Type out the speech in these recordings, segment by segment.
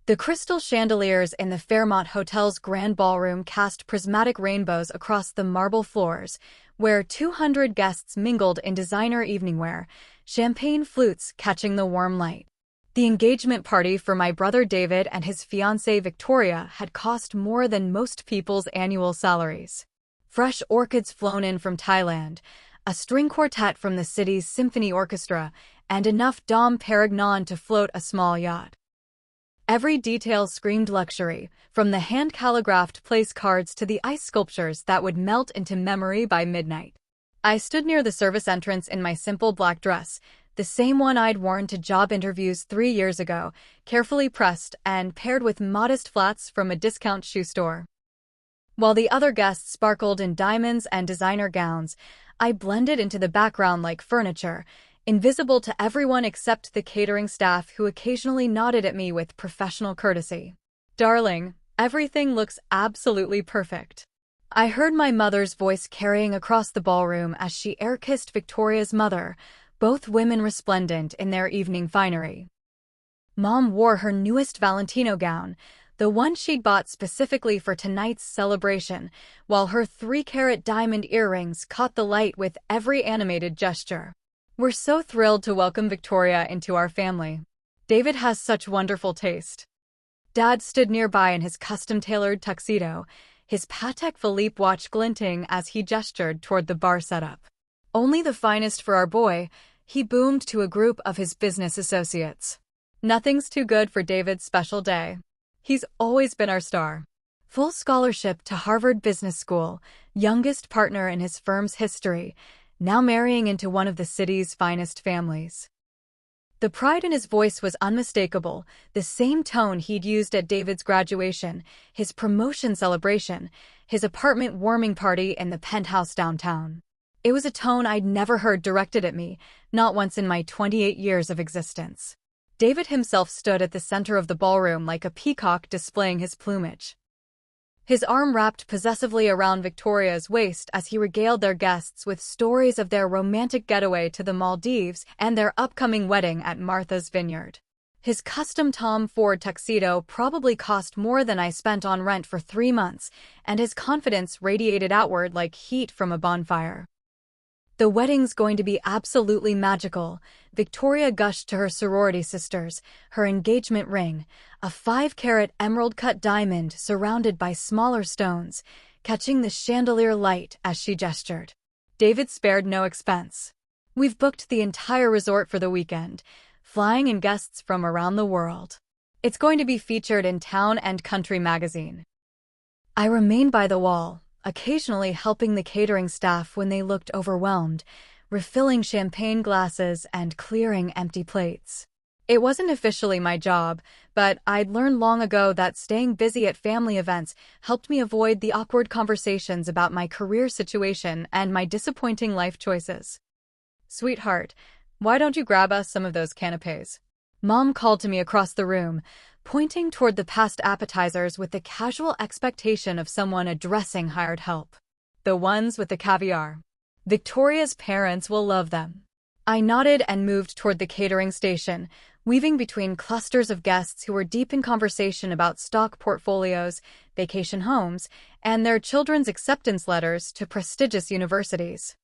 The crystal chandeliers in the Fairmont Hotel's grand ballroom cast prismatic rainbows across the marble floors, where 200 guests mingled in designer evening wear, champagne flutes catching the warm light. The engagement party for my brother David and his fiancée Victoria had cost more than most people's annual salaries. Fresh orchids flown in from Thailand, a string quartet from the city's symphony orchestra, and enough Dom Perignon to float a small yacht. Every detail screamed luxury, from the hand-calligraphed place cards to the ice sculptures that would melt into memory by midnight. I stood near the service entrance in my simple black dress, the same one I'd worn to job interviews 3 years ago, carefully pressed and paired with modest flats from a discount shoe store. While the other guests sparkled in diamonds and designer gowns, I blended into the background like furniture, invisible to everyone except the catering staff who occasionally nodded at me with professional courtesy. "Darling, everything looks absolutely perfect." I heard my mother's voice carrying across the ballroom as she air-kissed Victoria's mother, both women resplendent in their evening finery. Mom wore her newest Valentino gown, the one she'd bought specifically for tonight's celebration, while her 3-carat diamond earrings caught the light with every animated gesture. "We're so thrilled to welcome Victoria into our family. David has such wonderful taste." Dad stood nearby in his custom-tailored tuxedo, his Patek Philippe watch glinting as he gestured toward the bar setup. "Only the finest for our boy," he boomed to a group of his business associates. "Nothing's too good for David's special day. He's always been our star." Full scholarship to Harvard Business School, youngest partner in his firm's history, now marrying into one of the city's finest families. The pride in his voice was unmistakable, the same tone he'd used at David's graduation, his promotion celebration, his apartment warming party in the penthouse downtown. It was a tone I'd never heard directed at me, not once in my 28 years of existence. David himself stood at the center of the ballroom like a peacock displaying his plumage. His arm wrapped possessively around Victoria's waist as he regaled their guests with stories of their romantic getaway to the Maldives and their upcoming wedding at Martha's Vineyard. His custom Tom Ford tuxedo probably cost more than I spent on rent for 3 months, and his confidence radiated outward like heat from a bonfire. "The wedding's going to be absolutely magical," Victoria gushed to her sorority sisters, her engagement ring, a 5-carat emerald-cut diamond surrounded by smaller stones, catching the chandelier light as she gestured. David spared no expense. "We've booked the entire resort for the weekend, flying in guests from around the world. It's going to be featured in Town and Country magazine." I remained by the wall, occasionally helping the catering staff when they looked overwhelmed, refilling champagne glasses and clearing empty plates. It wasn't officially my job, but I'd learned long ago that staying busy at family events helped me avoid the awkward conversations about my career situation and my disappointing life choices. "Sweetheart, why don't you grab us some of those canapés?" Mom called to me across the room, pointing toward the past appetizers with the casual expectation of someone addressing hired help. "The ones with the caviar. Victoria's parents will love them." I nodded and moved toward the catering station, weaving between clusters of guests who were deep in conversation about stock portfolios, vacation homes, and their children's acceptance letters to prestigious universities.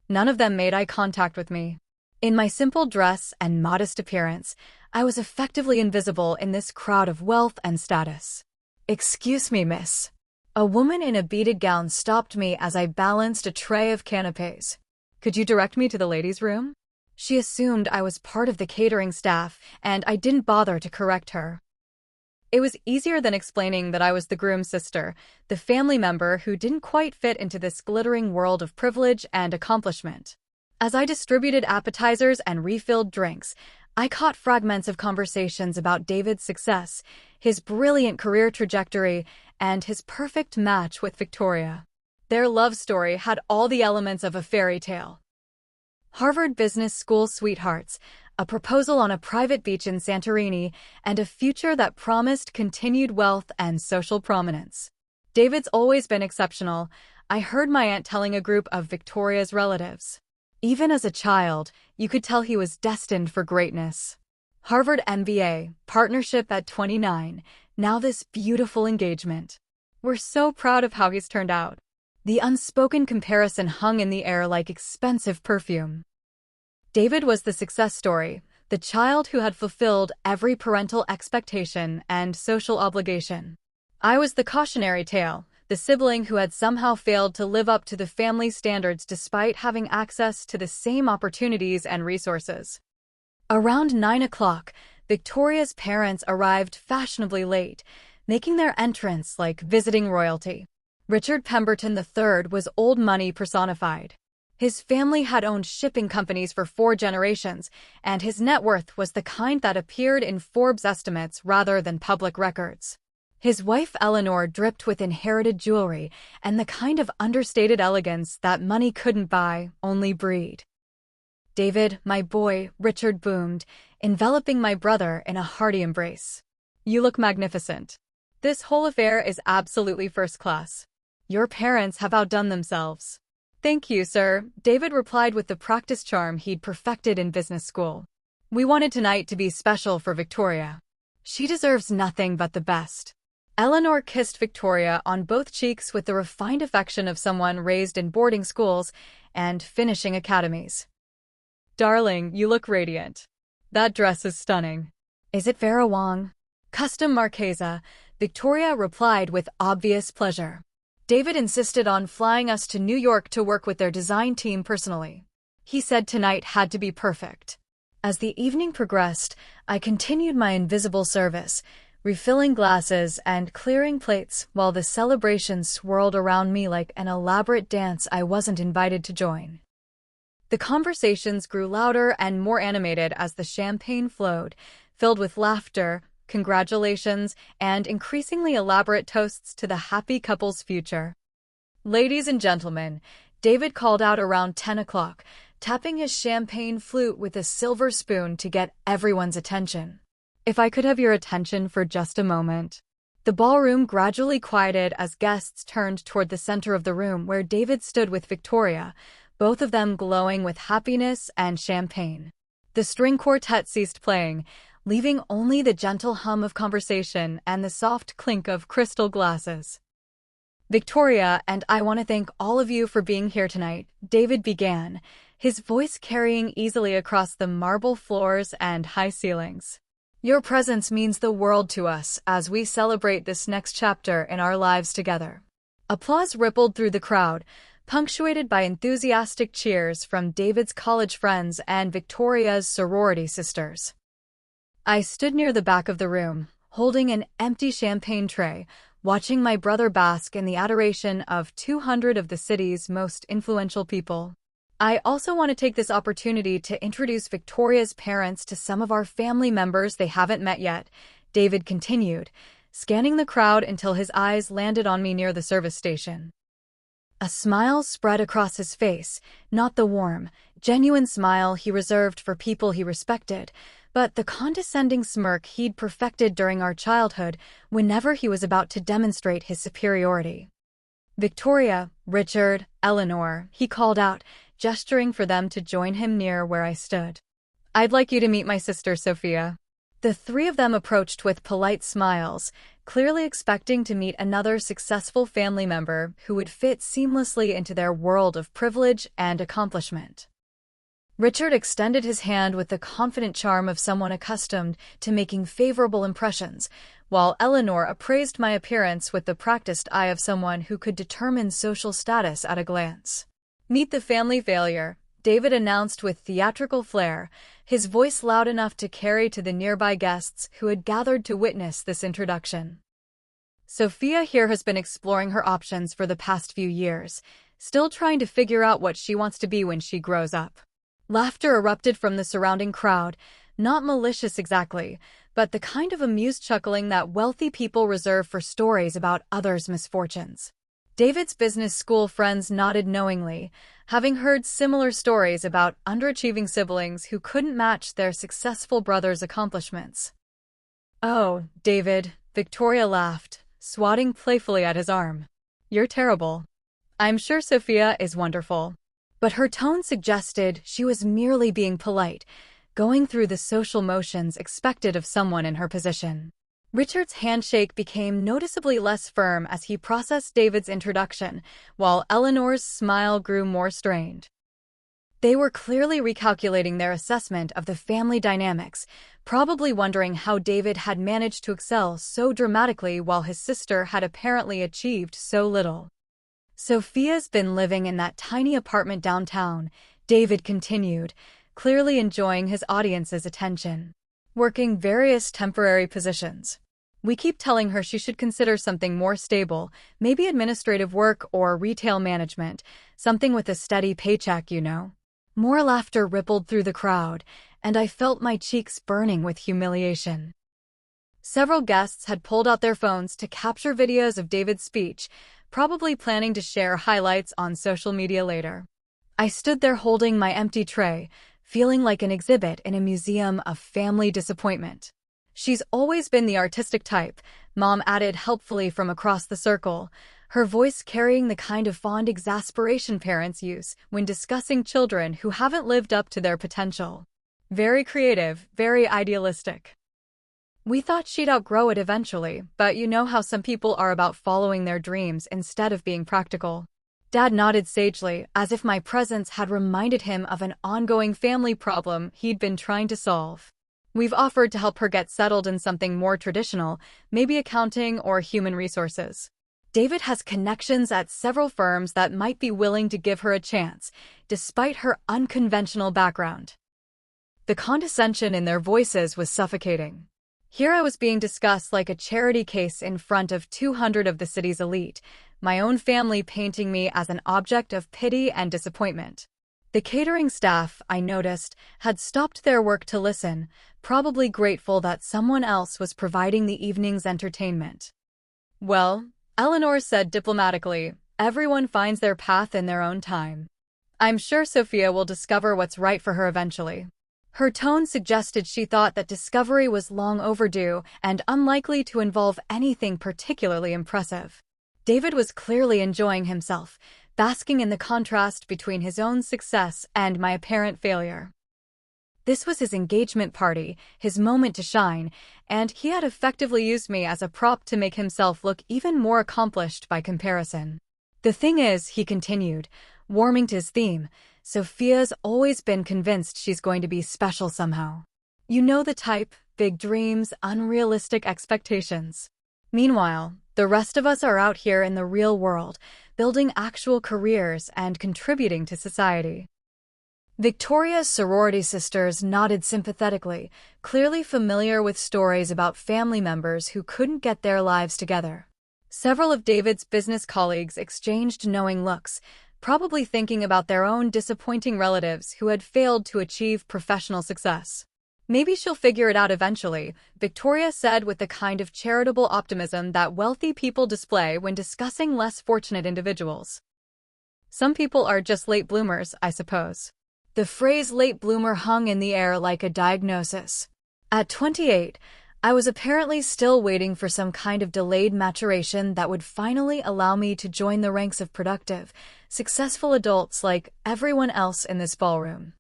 None of them made eye contact with me. In my simple dress and modest appearance, I was effectively invisible in this crowd of wealth and status. "Excuse me, miss." A woman in a beaded gown stopped me as I balanced a tray of canapés. "Could you direct me to the ladies' room?" She assumed I was part of the catering staff, and I didn't bother to correct her. It was easier than explaining that I was the groom's sister, the family member who didn't quite fit into this glittering world of privilege and accomplishment. As I distributed appetizers and refilled drinks, I caught fragments of conversations about David's success, his brilliant career trajectory, and his perfect match with Victoria. Their love story had all the elements of a fairy tale. Harvard Business School sweethearts, a proposal on a private beach in Santorini, and a future that promised continued wealth and social prominence. David's always been exceptional, I heard my aunt telling a group of Victoria's relatives. Even as a child, you could tell he was destined for greatness. Harvard MBA, partnership at 29, now this beautiful engagement. We're so proud of how he's turned out. The unspoken comparison hung in the air like expensive perfume. David was the success story, the child who had fulfilled every parental expectation and social obligation. I was the cautionary tale, the sibling who had somehow failed to live up to the family standards despite having access to the same opportunities and resources. Around 9 o'clock, Victoria's parents arrived fashionably late, making their entrance like visiting royalty. Richard Pemberton III was old money personified. His family had owned shipping companies for 4 generations, and his net worth was the kind that appeared in Forbes estimates rather than public records. His wife Eleanor dripped with inherited jewelry and the kind of understated elegance that money couldn't buy, only breed. David, my boy, Richard boomed, enveloping my brother in a hearty embrace. You look magnificent. This whole affair is absolutely first class. Your parents have outdone themselves. Thank you, sir, David replied with the practice charm he'd perfected in business school. We wanted tonight to be special for Victoria. She deserves nothing but the best. Eleanor kissed Victoria on both cheeks with the refined affection of someone raised in boarding schools and finishing academies. Darling, you look radiant. That dress is stunning. Is it Vera Wang? Custom Marchesa, Victoria replied with obvious pleasure. David insisted on flying us to New York to work with their design team personally. He said tonight had to be perfect. As the evening progressed, I continued my invisible service, refilling glasses and clearing plates while the celebration swirled around me like an elaborate dance I wasn't invited to join. The conversations grew louder and more animated as the champagne flowed, filled with laughter, congratulations, and increasingly elaborate toasts to the happy couple's future. Ladies and gentlemen, David called out around 10 o'clock, tapping his champagne flute with a silver spoon to get everyone's attention. If I could have your attention for just a moment. The ballroom gradually quieted as guests turned toward the center of the room where David stood with Victoria, both of them glowing with happiness and champagne. The string quartet ceased playing, leaving only the gentle hum of conversation and the soft clink of crystal glasses. Victoria, and I want to thank all of you for being here tonight, David began, his voice carrying easily across the marble floors and high ceilings. Your presence means the world to us as we celebrate this next chapter in our lives together. Applause rippled through the crowd, punctuated by enthusiastic cheers from David's college friends and Victoria's sorority sisters. I stood near the back of the room, holding an empty champagne tray, watching my brother bask in the adoration of 200 of the city's most influential people. I also want to take this opportunity to introduce Victoria's parents to some of our family members they haven't met yet, David continued, scanning the crowd until his eyes landed on me near the service station. A smile spread across his face, not the warm, genuine smile he reserved for people he respected, but the condescending smirk he'd perfected during our childhood whenever he was about to demonstrate his superiority. Victoria, Richard, Eleanor, he called out, gesturing for them to join him near where I stood. I'd like you to meet my sister, Sophia. The 3 of them approached with polite smiles, clearly expecting to meet another successful family member who would fit seamlessly into their world of privilege and accomplishment. Richard extended his hand with the confident charm of someone accustomed to making favorable impressions, while Eleanor appraised my appearance with the practiced eye of someone who could determine social status at a glance. Meet the family failure, David announced with theatrical flair, his voice loud enough to carry to the nearby guests who had gathered to witness this introduction. Sophia here has been exploring her options for the past few years, still trying to figure out what she wants to be when she grows up. Laughter erupted from the surrounding crowd, not malicious exactly, but the kind of amused chuckling that wealthy people reserve for stories about others' misfortunes. David's business school friends nodded knowingly, having heard similar stories about underachieving siblings who couldn't match their successful brother's accomplishments. Oh, David, Victoria laughed, swatting playfully at his arm. You're terrible. I'm sure Sophia is wonderful. But her tone suggested she was merely being polite, going through the social motions expected of someone in her position. Richard's handshake became noticeably less firm as he processed David's introduction, while Eleanor's smile grew more strained. They were clearly recalculating their assessment of the family dynamics, probably wondering how David had managed to excel so dramatically while his sister had apparently achieved so little. "Sophia's been living in that tiny apartment downtown," David continued, clearly enjoying his audience's attention. "Working various temporary positions. We keep telling her she should consider something more stable, maybe administrative work or retail management, something with a steady paycheck, you know." More laughter rippled through the crowd, and I felt my cheeks burning with humiliation. Several guests had pulled out their phones to capture videos of David's speech, probably planning to share highlights on social media later. I stood there holding my empty tray, feeling like an exhibit in a museum of family disappointment. "She's always been the artistic type," Mom added helpfully from across the circle, her voice carrying the kind of fond exasperation parents use when discussing children who haven't lived up to their potential. "Very creative, very idealistic. We thought she'd outgrow it eventually, but you know how some people are about following their dreams instead of being practical." Dad nodded sagely, as if my presence had reminded him of an ongoing family problem he'd been trying to solve. "We've offered to help her get settled in something more traditional, maybe accounting or human resources. David has connections at several firms that might be willing to give her a chance, despite her unconventional background." The condescension in their voices was suffocating. Here I was being discussed like a charity case in front of 200 of the city's elite, my own family painting me as an object of pity and disappointment. The catering staff, I noticed, had stopped their work to listen, probably grateful that someone else was providing the evening's entertainment. "Well," Eleanor said diplomatically, "everyone finds their path in their own time. I'm sure Sophia will discover what's right for her eventually." Her tone suggested she thought that discovery was long overdue and unlikely to involve anything particularly impressive. David was clearly enjoying himself, basking in the contrast between his own success and my apparent failure. This was his engagement party, his moment to shine, and he had effectively used me as a prop to make himself look even more accomplished by comparison. "The thing is," he continued, warming to his theme, "Sophia's always been convinced she's going to be special somehow. You know the type, big dreams, unrealistic expectations. Meanwhile, the rest of us are out here in the real world, building actual careers and contributing to society." Victoria's sorority sisters nodded sympathetically, clearly familiar with stories about family members who couldn't get their lives together. Several of David's business colleagues exchanged knowing looks, probably thinking about their own disappointing relatives who had failed to achieve professional success. "Maybe she'll figure it out eventually," Victoria said with the kind of charitable optimism that wealthy people display when discussing less fortunate individuals. "Some people are just late bloomers, I suppose." The phrase late bloomer hung in the air like a diagnosis. At 28, I was apparently still waiting for some kind of delayed maturation that would finally allow me to join the ranks of productive, successful adults like everyone else in this ballroom.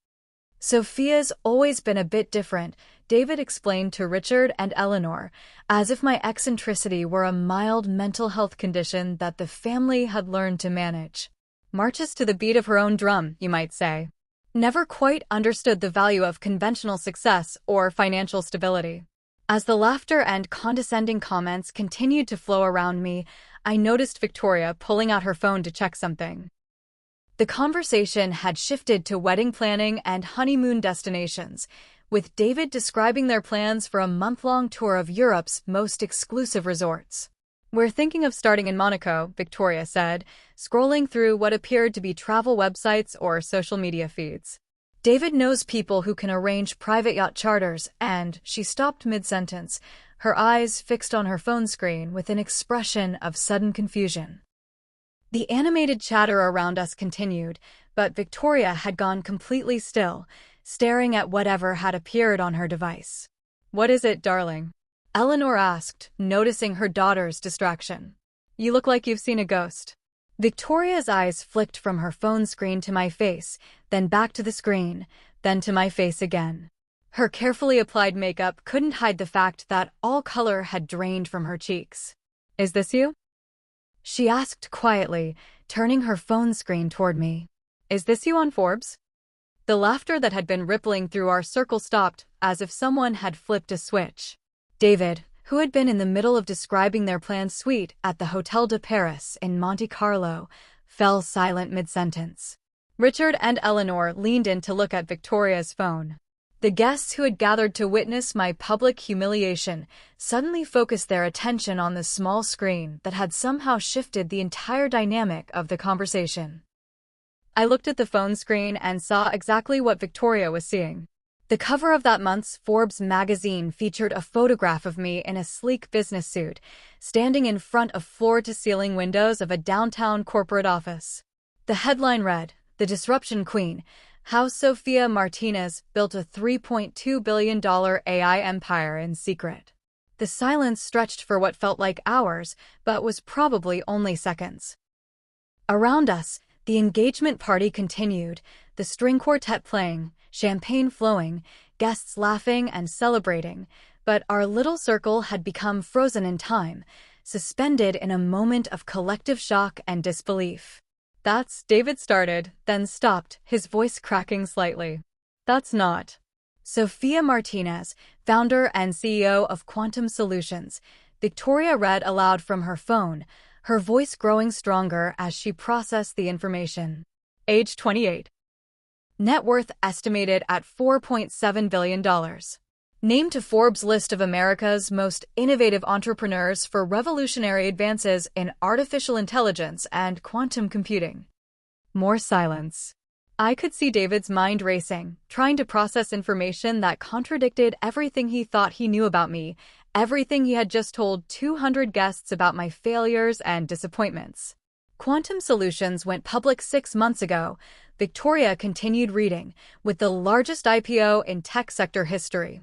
"Sophia's always been a bit different," David explained to Richard and Eleanor, as if my eccentricity were a mild mental health condition that the family had learned to manage. "Marches to the beat of her own drum, you might say. Never quite understood the value of conventional success or financial stability." As the laughter and condescending comments continued to flow around me, I noticed Victoria pulling out her phone to check something. The conversation had shifted to wedding planning and honeymoon destinations, with David describing their plans for a month-long tour of Europe's most exclusive resorts. "We're thinking of starting in Monaco," Victoria said, scrolling through what appeared to be travel websites or social media feeds. "David knows people who can arrange private yacht charters," and she stopped mid-sentence, her eyes fixed on her phone screen with an expression of sudden confusion. The animated chatter around us continued, but Victoria had gone completely still, staring at whatever had appeared on her device. "What is it, darling?" Eleanor asked, noticing her daughter's distraction. "You look like you've seen a ghost." Victoria's eyes flicked from her phone screen to my face, then back to the screen, then to my face again. Her carefully applied makeup couldn't hide the fact that all color had drained from her cheeks. "Is this you?" she asked quietly, turning her phone screen toward me. "Is this you on Forbes?" The laughter that had been rippling through our circle stopped, as if someone had flipped a switch. David, who had been in the middle of describing their planned suite at the Hotel de Paris in Monte Carlo, fell silent mid-sentence. Richard and Eleanor leaned in to look at Victoria's phone. The guests who had gathered to witness my public humiliation suddenly focused their attention on the small screen that had somehow shifted the entire dynamic of the conversation. I looked at the phone screen and saw exactly what Victoria was seeing. The cover of that month's Forbes magazine featured a photograph of me in a sleek business suit, standing in front of floor-to-ceiling windows of a downtown corporate office. The headline read, "The Disruption Queen: How Sophia Martinez Built a $3.2 billion AI Empire in Secret." The silence stretched for what felt like hours, but was probably only seconds. Around us, the engagement party continued, the string quartet playing, champagne flowing, guests laughing and celebrating, but our little circle had become frozen in time, suspended in a moment of collective shock and disbelief. David started, then stopped, his voice cracking slightly. "That's not." Sophia Martinez, founder and CEO of Quantum Solutions, Victoria read aloud from her phone, her voice growing stronger as she processed the information. Age 28. Net worth estimated at $4.7 billion. Named to Forbes' list of America's most innovative entrepreneurs for revolutionary advances in artificial intelligence and quantum computing. More silence. I could see David's mind racing, trying to process information that contradicted everything he thought he knew about me, everything he had just told 200 guests about my failures and disappointments. Quantum Solutions went public 6 months ago. Victoria continued reading, with the largest IPO in tech sector history.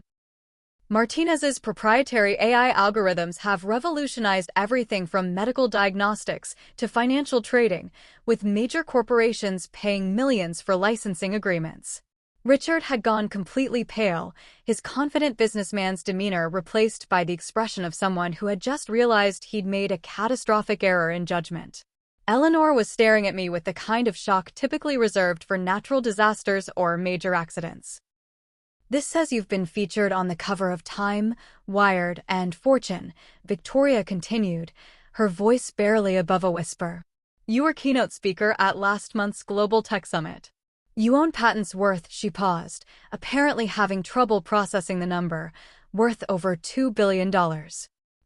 Martinez's proprietary AI algorithms have revolutionized everything from medical diagnostics to financial trading, with major corporations paying millions for licensing agreements. Richard had gone completely pale, his confident businessman's demeanor replaced by the expression of someone who had just realized he'd made a catastrophic error in judgment. Eleanor was staring at me with the kind of shock typically reserved for natural disasters or major accidents. "This says you've been featured on the cover of Time, Wired, and Fortune," Victoria continued, her voice barely above a whisper. "You were keynote speaker at last month's Global Tech Summit. You own patents worth," she paused, apparently having trouble processing the number, "worth over $2 billion.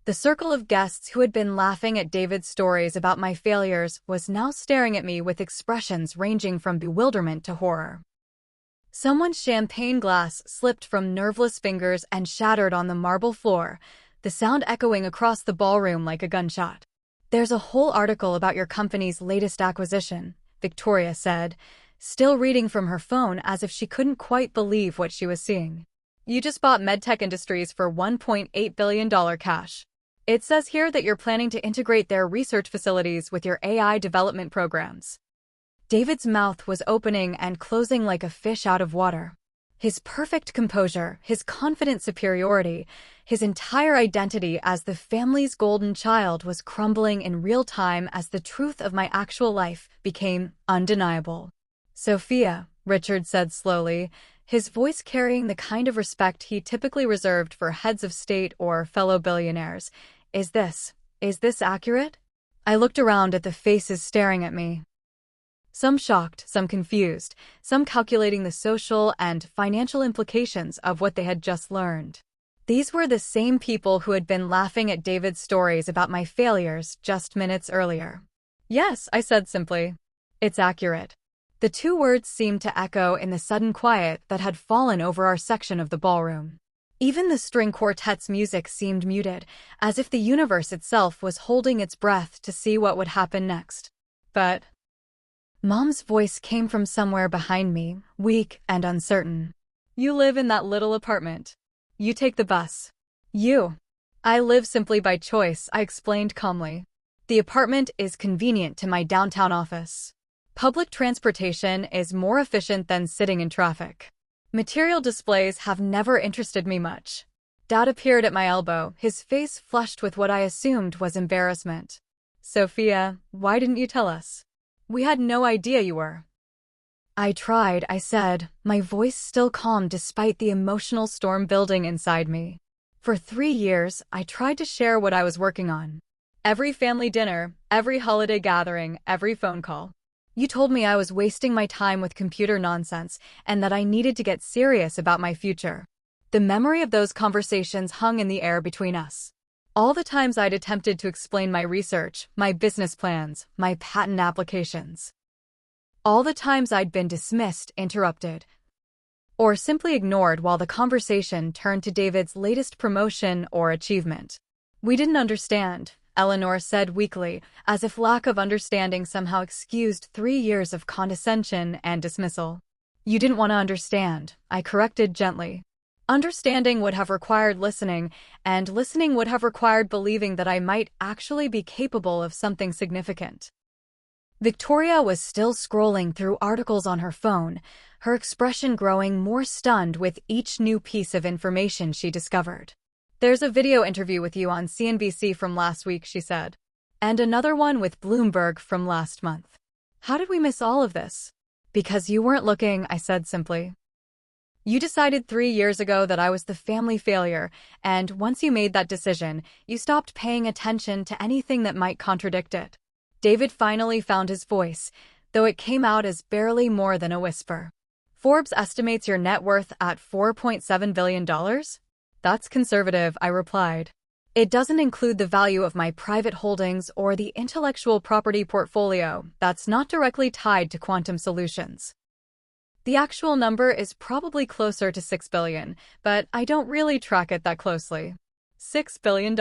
The circle of guests who had been laughing at David's stories about my failures was now staring at me with expressions ranging from bewilderment to horror. Someone's champagne glass slipped from nerveless fingers and shattered on the marble floor, the sound echoing across the ballroom like a gunshot. "There's a whole article about your company's latest acquisition," Victoria said, still reading from her phone as if she couldn't quite believe what she was seeing. "You just bought MedTech Industries for $1.8 billion cash. It says here that you're planning to integrate their research facilities with your AI development programs." David's mouth was opening and closing like a fish out of water. His perfect composure, his confident superiority, his entire identity as the family's golden child was crumbling in real time as the truth of my actual life became undeniable. "Sophia," Richard said slowly, his voice carrying the kind of respect he typically reserved for heads of state or fellow billionaires, Is this accurate?" I looked around at the faces staring at me. Some shocked, some confused, some calculating the social and financial implications of what they had just learned. These were the same people who had been laughing at David's stories about my failures just minutes earlier. "Yes," I said simply. "It's accurate." The two words seemed to echo in the sudden quiet that had fallen over our section of the ballroom. Even the string quartet's music seemed muted, as if the universe itself was holding its breath to see what would happen next. "But..." Mom's voice came from somewhere behind me, weak and uncertain. "You live in that little apartment. You take the bus. I live simply by choice," I explained calmly. "The apartment is convenient to my downtown office. Public transportation is more efficient than sitting in traffic." Material displays have never interested me much. Dad appeared at my elbow, his face flushed with what I assumed was embarrassment. Sophia, why didn't you tell us? We had no idea you were. I tried, I said, my voice still calm despite the emotional storm building inside me. For 3 years, I tried to share what I was working on. Every family dinner, every holiday gathering, every phone call. You told me I was wasting my time with computer nonsense and that I needed to get serious about my future. The memory of those conversations hung in the air between us. All the times I'd attempted to explain my research, my business plans, my patent applications. All the times I'd been dismissed, interrupted, or simply ignored while the conversation turned to David's latest promotion or achievement. We didn't understand, Eleanor said weakly, as if lack of understanding somehow excused 3 years of condescension and dismissal. You didn't want to understand, I corrected gently. Understanding would have required listening, and listening would have required believing that I might actually be capable of something significant. Victoria was still scrolling through articles on her phone, her expression growing more stunned with each new piece of information she discovered. There's a video interview with you on CNBC from last week, she said. And another one with Bloomberg from last month. How did we miss all of this? Because you weren't looking, I said simply. You decided 3 years ago that I was the family failure, and once you made that decision, you stopped paying attention to anything that might contradict it. David finally found his voice, though it came out as barely more than a whisper. Forbes estimates your net worth at $4.7 billion? That's conservative, I replied. It doesn't include the value of my private holdings or the intellectual property portfolio that's not directly tied to quantum solutions. The actual number is probably closer to $6 billion, but I don't really track it that closely. $6 billion.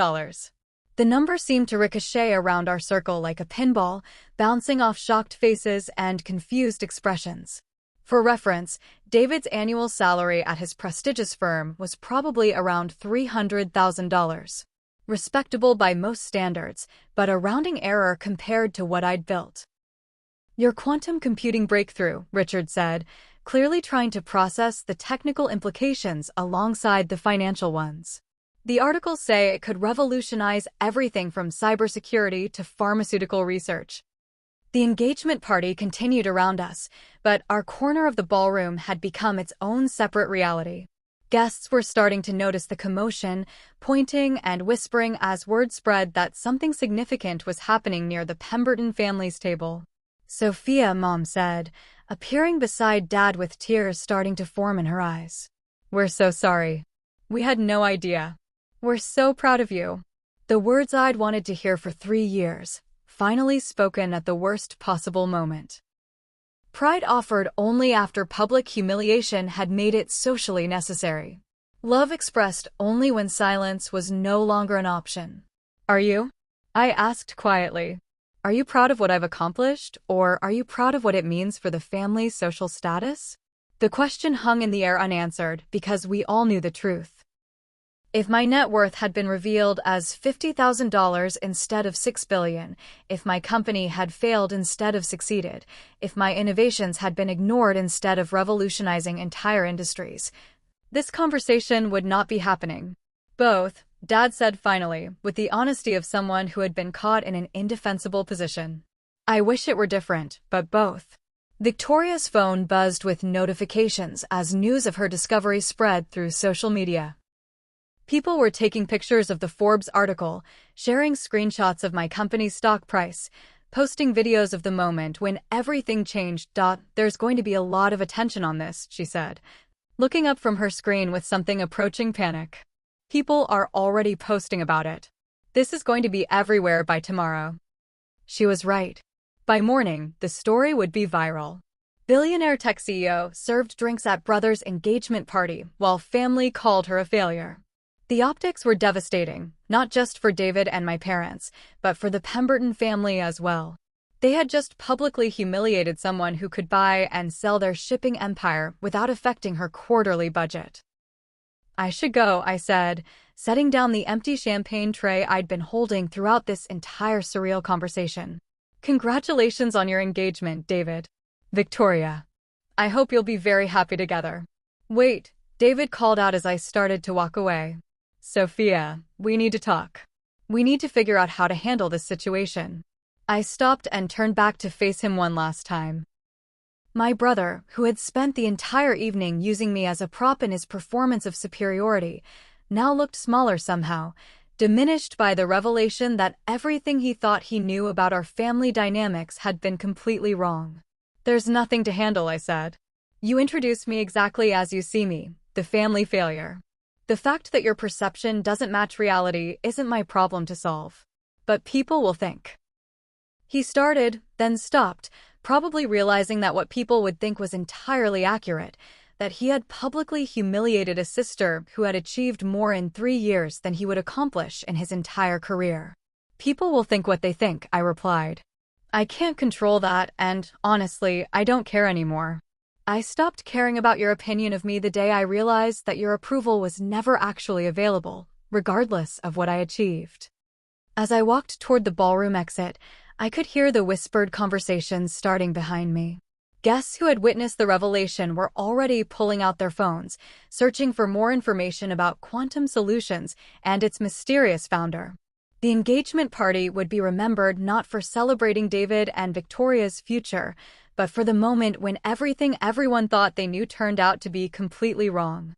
The number seemed to ricochet around our circle like a pinball, bouncing off shocked faces and confused expressions. For reference, David's annual salary at his prestigious firm was probably around $300,000. Respectable by most standards, but a rounding error compared to what I'd built. Your quantum computing breakthrough, Richard said, clearly trying to process the technical implications alongside the financial ones. The articles say it could revolutionize everything from cybersecurity to pharmaceutical research. The engagement party continued around us, but our corner of the ballroom had become its own separate reality. Guests were starting to notice the commotion, pointing and whispering as word spread that something significant was happening near the Pemberton family's table. Sophia, Mom said, appearing beside Dad with tears starting to form in her eyes. We're so sorry. We had no idea. We're so proud of you. The words I'd wanted to hear for 3 years, finally spoken at the worst possible moment. Pride offered only after public humiliation had made it socially necessary. Love expressed only when silence was no longer an option. Are you? I asked quietly. Are you proud of what I've accomplished, or are you proud of what it means for the family's social status? The question hung in the air unanswered because we all knew the truth. If my net worth had been revealed as $50,000 instead of $6 billion, if my company had failed instead of succeeded, if my innovations had been ignored instead of revolutionizing entire industries, this conversation would not be happening. Both, Dad said finally, with the honesty of someone who had been caught in an indefensible position. I wish it were different, but both. Victoria's phone buzzed with notifications as news of her discovery spread through social media. People were taking pictures of the Forbes article, sharing screenshots of my company's stock price, posting videos of the moment when everything changed. There's going to be a lot of attention on this, she said, looking up from her screen with something approaching panic. People are already posting about it. This is going to be everywhere by tomorrow. She was right. By morning, the story would be viral. Billionaire tech CEO served drinks at brother's engagement party while family called her a failure. The optics were devastating, not just for David and my parents, but for the Pemberton family as well. They had just publicly humiliated someone who could buy and sell their shipping empire without affecting her quarterly budget. I should go, I said, setting down the empty champagne tray I'd been holding throughout this entire surreal conversation. Congratulations on your engagement, David. Victoria. I hope you'll be very happy together. Wait, David called out as I started to walk away. Sophia, we need to talk. We need to figure out how to handle this situation. I stopped and turned back to face him one last time. My brother, who had spent the entire evening using me as a prop in his performance of superiority, now looked smaller somehow, diminished by the revelation that everything he thought he knew about our family dynamics had been completely wrong. There's nothing to handle, I said. You introduced me exactly as you see me, the family failure. The fact that your perception doesn't match reality isn't my problem to solve. But people will think. He started, then stopped, probably realizing that what people would think was entirely accurate, that he had publicly humiliated a sister who had achieved more in 3 years than he would accomplish in his entire career. People will think what they think, I replied. I can't control that, and, honestly, I don't care anymore. I stopped caring about your opinion of me the day I realized that your approval was never actually available, regardless of what I achieved. As I walked toward the ballroom exit, I could hear the whispered conversations starting behind me. Guests who had witnessed the revelation were already pulling out their phones, searching for more information about quantum solutions and its mysterious founder. The engagement party would be remembered not for celebrating David and Victoria's future, but for the moment when everything everyone thought they knew turned out to be completely wrong.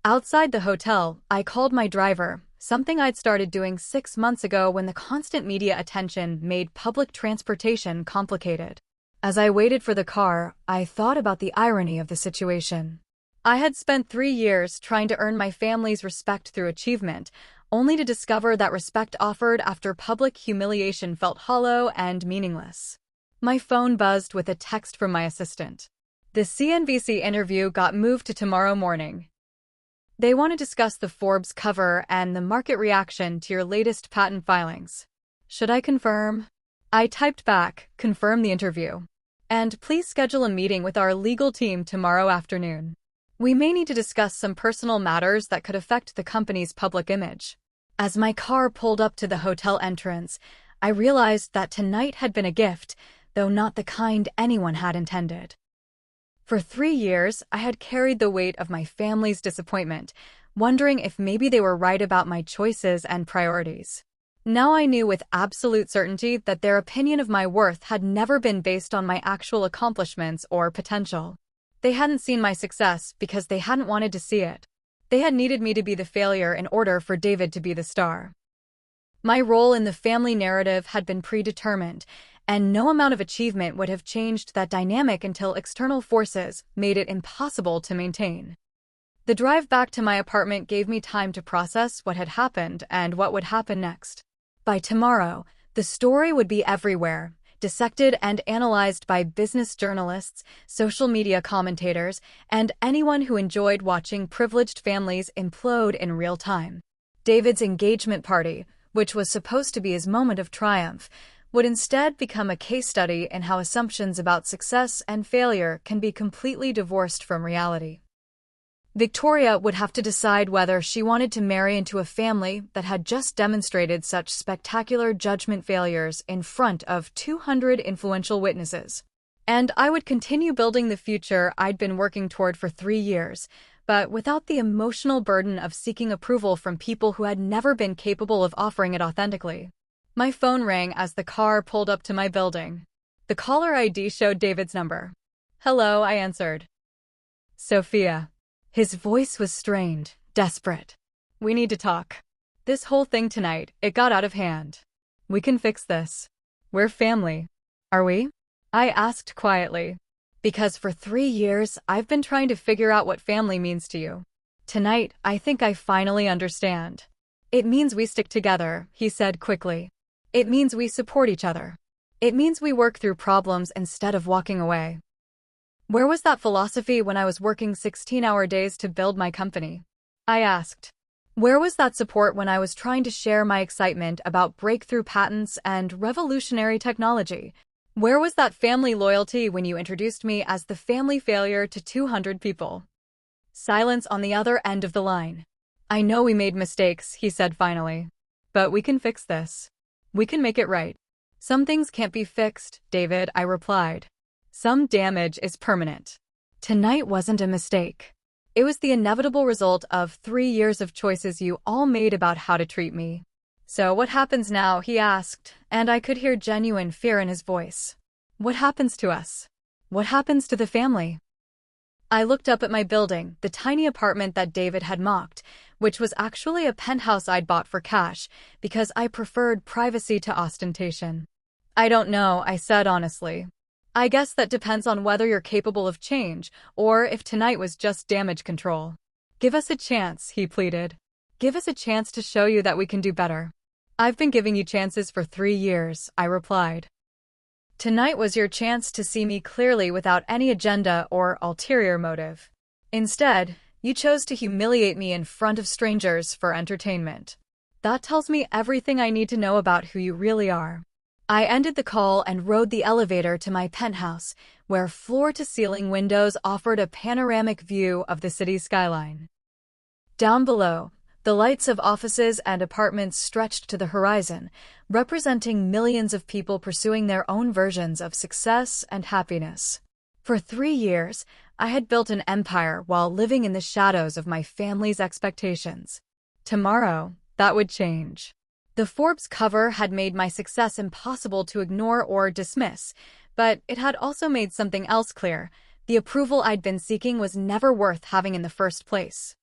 Outside the hotel, I called my driver, something I'd started doing 6 months ago when the constant media attention made public transportation complicated. As I waited for the car, I thought about the irony of the situation. I had spent 3 years trying to earn my family's respect through achievement, only to discover that respect offered after public humiliation felt hollow and meaningless. My phone buzzed with a text from my assistant. The CNBC interview got moved to tomorrow morning. They want to discuss the Forbes cover and the market reaction to your latest patent filings. Should I confirm? I typed back, confirm the interview. And please schedule a meeting with our legal team tomorrow afternoon. We may need to discuss some personal matters that could affect the company's public image. As my car pulled up to the hotel entrance, I realized that tonight had been a gift, though not the kind anyone had intended. For 3 years, I had carried the weight of my family's disappointment, wondering if maybe they were right about my choices and priorities. Now I knew with absolute certainty that their opinion of my worth had never been based on my actual accomplishments or potential. They hadn't seen my success because they hadn't wanted to see it. They had needed me to be the failure in order for David to be the star. My role in the family narrative had been predetermined, and no amount of achievement would have changed that dynamic until external forces made it impossible to maintain. The drive back to my apartment gave me time to process what had happened and what would happen next. By tomorrow, the story would be everywhere, dissected and analyzed by business journalists, social media commentators, and anyone who enjoyed watching privileged families implode in real time. David's engagement party, which was supposed to be his moment of triumph, would instead become a case study in how assumptions about success and failure can be completely divorced from reality. Victoria would have to decide whether she wanted to marry into a family that had just demonstrated such spectacular judgment failures in front of 200 influential witnesses. And I would continue building the future I'd been working toward for 3 years, but without the emotional burden of seeking approval from people who had never been capable of offering it authentically. My phone rang as the car pulled up to my building. The caller ID showed David's number. Hello, I answered. Sophia. His voice was strained, desperate. We need to talk. This whole thing tonight, it got out of hand. We can fix this. We're family. Are we? I asked quietly. Because for 3 years, I've been trying to figure out what family means to you. Tonight, I think I finally understand. It means we stick together, he said quickly. It means we support each other. It means we work through problems instead of walking away. Where was that philosophy when I was working 16-hour days to build my company? I asked. Where was that support when I was trying to share my excitement about breakthrough patents and revolutionary technology? Where was that family loyalty when you introduced me as the family failure to 200 people? Silence on the other end of the line. I know we made mistakes, he said finally. But we can fix this. We can make it right. Some things can't be fixed, David, I replied. Some damage is permanent. Tonight wasn't a mistake. It was the inevitable result of 3 years of choices you all made about how to treat me. So what happens now? He asked, and I could hear genuine fear in his voice. What happens to us? What happens to the family? I looked up at my building, the tiny apartment that David had mocked, which was actually a penthouse I'd bought for cash because I preferred privacy to ostentation. I don't know, I said honestly. I guess that depends on whether you're capable of change or if tonight was just damage control. Give us a chance, he pleaded. Give us a chance to show you that we can do better. I've been giving you chances for 3 years, I replied. Tonight was your chance to see me clearly without any agenda or ulterior motive. Instead, you chose to humiliate me in front of strangers for entertainment. That tells me everything I need to know about who you really are. I ended the call and rode the elevator to my penthouse, where floor-to-ceiling windows offered a panoramic view of the city's skyline. Down below, the lights of offices and apartments stretched to the horizon, representing millions of people pursuing their own versions of success and happiness. For 3 years, I had built an empire while living in the shadows of my family's expectations. Tomorrow, that would change. The Forbes cover had made my success impossible to ignore or dismiss, but it had also made something else clear. The approval I'd been seeking was never worth having in the first place.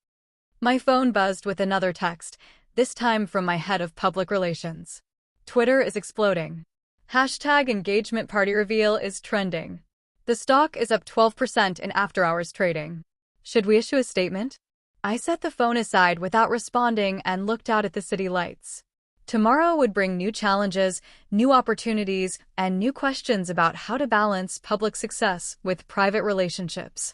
My phone buzzed with another text, this time from my head of public relations. Twitter is exploding. Hashtag engagement party reveal is trending. The stock is up 12% in after-hours trading. Should we issue a statement? I set the phone aside without responding and looked out at the city lights. Tomorrow would bring new challenges, new opportunities, and new questions about how to balance public success with private relationships.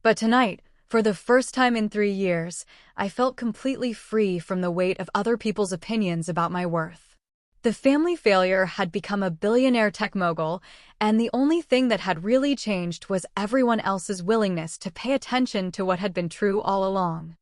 But tonight, for the first time in 3 years, I felt completely free from the weight of other people's opinions about my worth. The family failure had become a billionaire tech mogul, and the only thing that had really changed was everyone else's willingness to pay attention to what had been true all along.